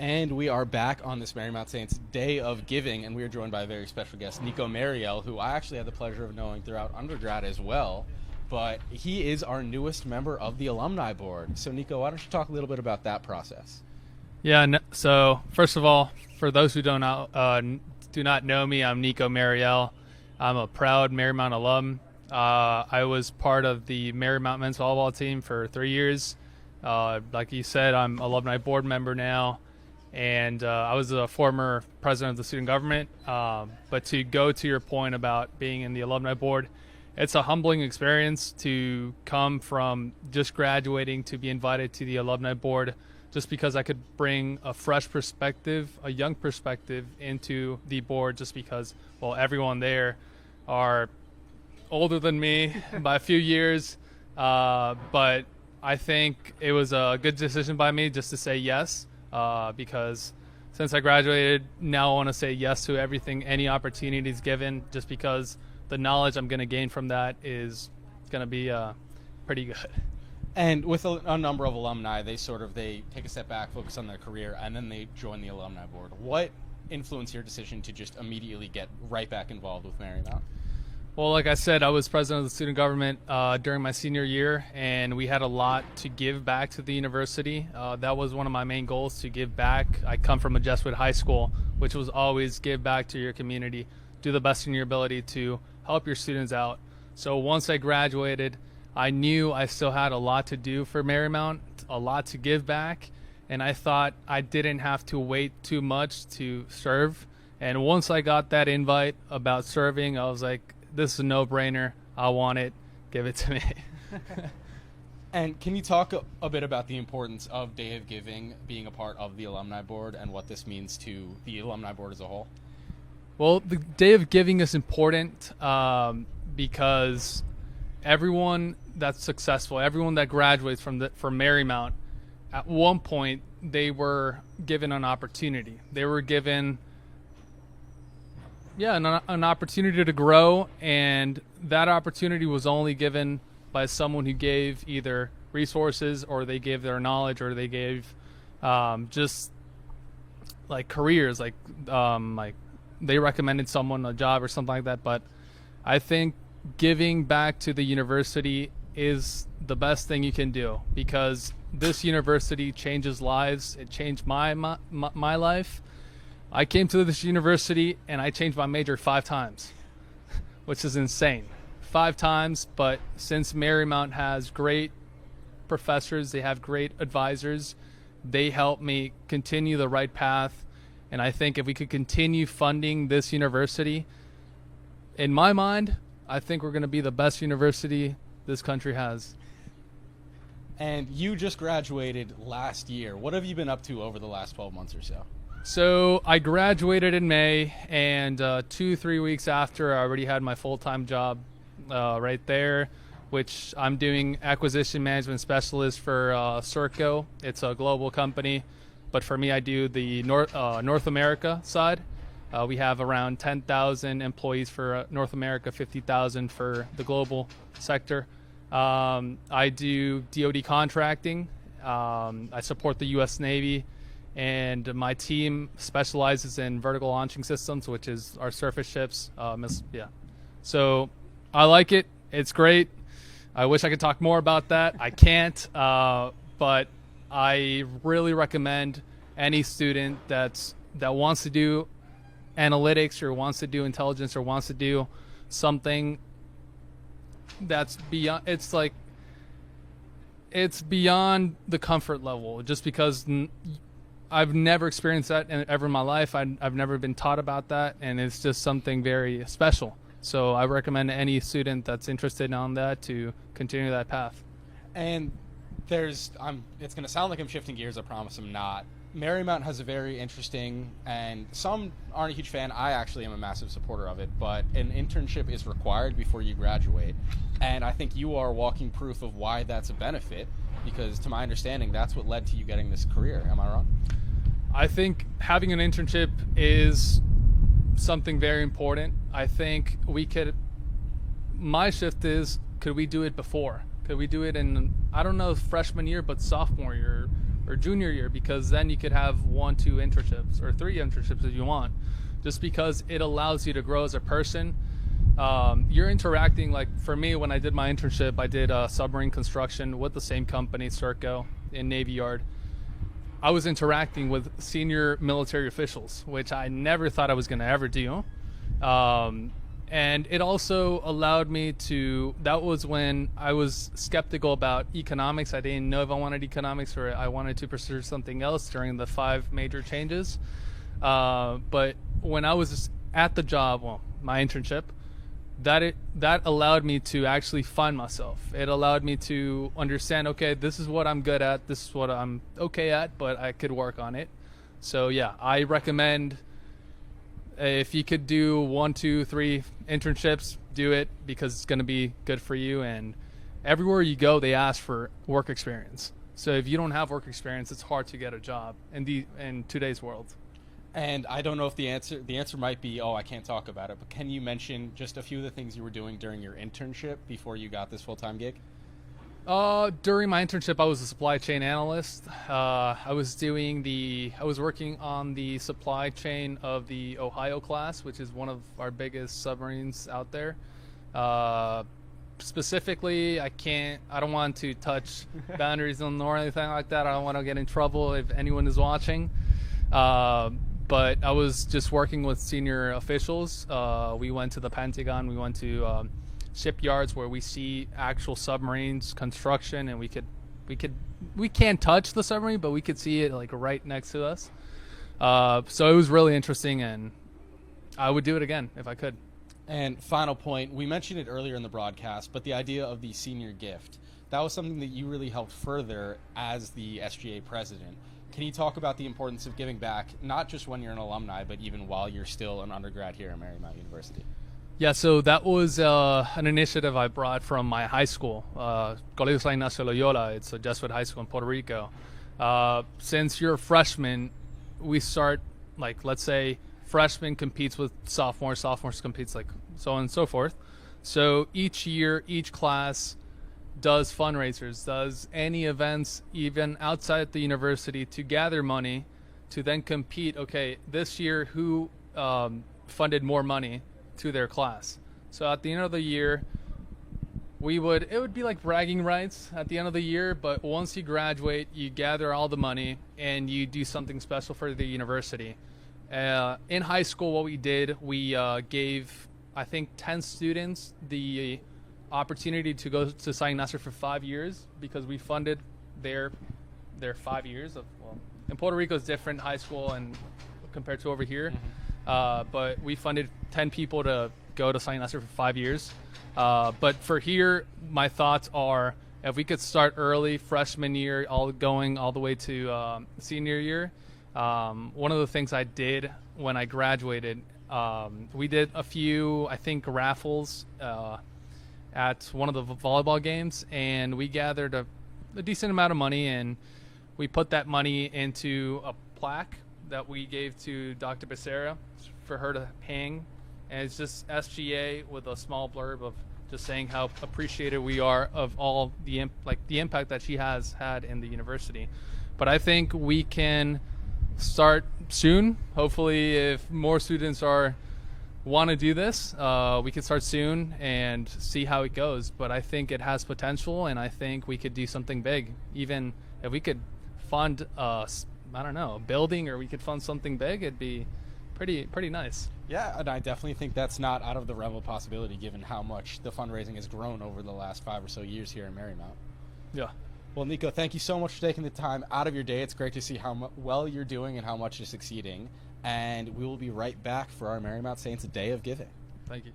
And we are back on this Marymount Saints Day of Giving, and we are joined by a very special guest, Nico Mariel, who I actually had the pleasure of knowing throughout undergrad as well. But he is our newest member of the Alumni Board. So, Nico, why don't you talk a little bit about that process? Yeah, so first of all, for those who do not know me, I'm Nico Mariel. I'm a proud Marymount alum. I was part of the Marymount men's volleyball team for 3 years. Like you said, I'm Alumni Board member now. And I was a former president of the student government. But to go to your point about being in the Alumni Board, it's a humbling experience to come from just graduating to be invited to the Alumni Board, just because I could bring a fresh perspective, a young perspective into the board, just because, well, everyone there are older than me by a few years. But I think it was a good decision by me just to say yes. Because since I graduated, now I want to say yes to everything, any opportunities given, just because the knowledge I'm going to gain from that is going to be pretty good. And with a number of alumni, they take a step back, focus on their career, and then they join the Alumni Board. What influenced your decision to just immediately get right back involved with Marymount? Well, like I said, I was president of the student government during my senior year, and we had a lot to give back to the university. That was one of my main goals, to give back. I come from a Jesuit high school, which was always give back to your community, do the best in your ability to help your students out. So once I graduated, I knew I still had a lot to do for Marymount, a lot to give back, and I thought I didn't have to wait too much to serve. And once I got that invite about serving, I was like, this is a no-brainer. I want it. Give it to me. And can you talk a bit about the importance of Day of Giving being a part of the Alumni Board and what this means to the Alumni Board as a whole? Well, the Day of Giving is important because everyone that's successful, everyone that graduates from Marymount, at one point they were given an opportunity. They were given an opportunity to grow, and that opportunity was only given by someone who gave either resources, or they gave their knowledge, or they gave just like careers, like they recommended someone a job or something like that. But I think giving back to the university is the best thing you can do, because this university changes lives. It changed my life. I came to this university and I changed my major 5 times, which is insane. 5 times, but since Marymount has great professors, they have great advisors, they help me continue the right path. And I think if we could continue funding this university, in my mind, I think we're going to be the best university this country has. And you just graduated last year. What have you been up to over the last 12 months or so? So I graduated in May, and 2-3 weeks after, I already had my full-time job right there, which I'm doing acquisition management specialist for Circo. It's a global company, but for me, I do the North America side. We have around 10,000 employees for North America, 50,000 for the global sector. I do DoD contracting. I support the U.S. Navy. And my team specializes in vertical launching systems, which is our surface ships. So I like it. It's great. I wish I could talk more about that. I can't. But I really recommend any student that wants to do analytics, or wants to do intelligence, or wants to do something that's beyond. It's beyond the comfort level, just because I've never experienced that ever in my life. I've never been taught about that, and it's just something very special. So I recommend any student that's interested in that to continue that path. And it's going to sound like I'm shifting gears. I promise I'm not. Marymount has a very interesting, and some aren't a huge fan. I actually am a massive supporter of it, but an internship is required before you graduate. And I think you are walking proof of why that's a benefit, because to my understanding, that's what led to you getting this career. Am I wrong? I think having an internship is something very important. I think my shift is, could we do it before? Could we do it in, I don't know, freshman year, but sophomore year, or junior year, because then you could have 1, 2 internships or 3 internships if you want, just because it allows you to grow as a person. You're interacting, like for me, when I did my internship, I did submarine construction with the same company, Serco, in Navy Yard. I was interacting with senior military officials, which I never thought I was going to ever do. And it also allowed me to, that was when I was skeptical about economics. I didn't know if I wanted economics or I wanted to pursue something else during the 5 major changes. But when I was at the job, well, my internship, that allowed me to actually find myself. It allowed me to understand, okay, this is what I'm good at, this is what I'm okay at, but I could work on it. So yeah, I recommend, if you could do 1, 2, 3 internships, do it, because it's going to be good for you. And everywhere you go, they ask for work experience. So if you don't have work experience, it's hard to get a job in today's world. And I don't know if the answer might be, oh, I can't talk about it, but can you mention just a few of the things you were doing during your internship before you got this full-time gig? During my internship, I was a supply chain analyst. I was working on the supply chain of the Ohio class, which is one of our biggest submarines out there. Specifically, I don't want to touch boundaries or anything like that. I don't want to get in trouble if anyone is watching. But I was just working with senior officials. We went to the Pentagon. We went to shipyards where we see actual submarines construction, and we can't touch the submarine, but we could see it like right next to us. So it was really interesting, and I would do it again if I could. And final point, we mentioned it earlier in the broadcast, but the idea of the senior gift, that was something that you really helped further as the SGA president. Can you talk about the importance of giving back, not just when you're an alumni, but even while you're still an undergrad here at Marymount University? Yeah, so that was an initiative I brought from my high school, Colegio San Ignacio Loyola. It's a Jesuit high school in Puerto Rico. Since you're a freshman, we start, like, let's say freshman competes with sophomores competes like so on and so forth. So each year, each class does fundraisers, does any events even outside the university to gather money to then compete. Okay, this year who funded more money to their class? So at the end of the year, it would be like bragging rights at the end of the year, but once you graduate, you gather all the money and you do something special for the university. In high school, what we did, we gave, I think, 10 students the opportunity to go to San Ignacio for 5 years, because we funded their 5 years of, well, in Puerto Rico is different high school and compared to over here. But we funded 10 people to go to San Ignacio for 5 years. But for here, my thoughts are, if we could start early, freshman year, going all the way to senior year. One of the things I did when I graduated, we did a few, I think, raffles at one of the volleyball games, and we gathered a decent amount of money, and we put that money into a plaque that we gave to Dr. Becerra for her to hang, and it's just SGA with a small blurb of just saying how appreciated we are of all the impact that she has had in the university. But I think we can start soon. Hopefully, if more students want to do this, we can start soon and see how it goes. But I think it has potential, and I think we could do something big. Even if we could fund a building, or we could fund something big, it'd be pretty nice. Yeah, and I definitely think that's not out of the realm of possibility, given how much the fundraising has grown over the last 5 or so years here in Marymount. Yeah. Well, Nico, thank you so much for taking the time out of your day. It's great to see how well you're doing and how much you're succeeding. And we will be right back for our Marymount Saints Day of Giving. Thank you.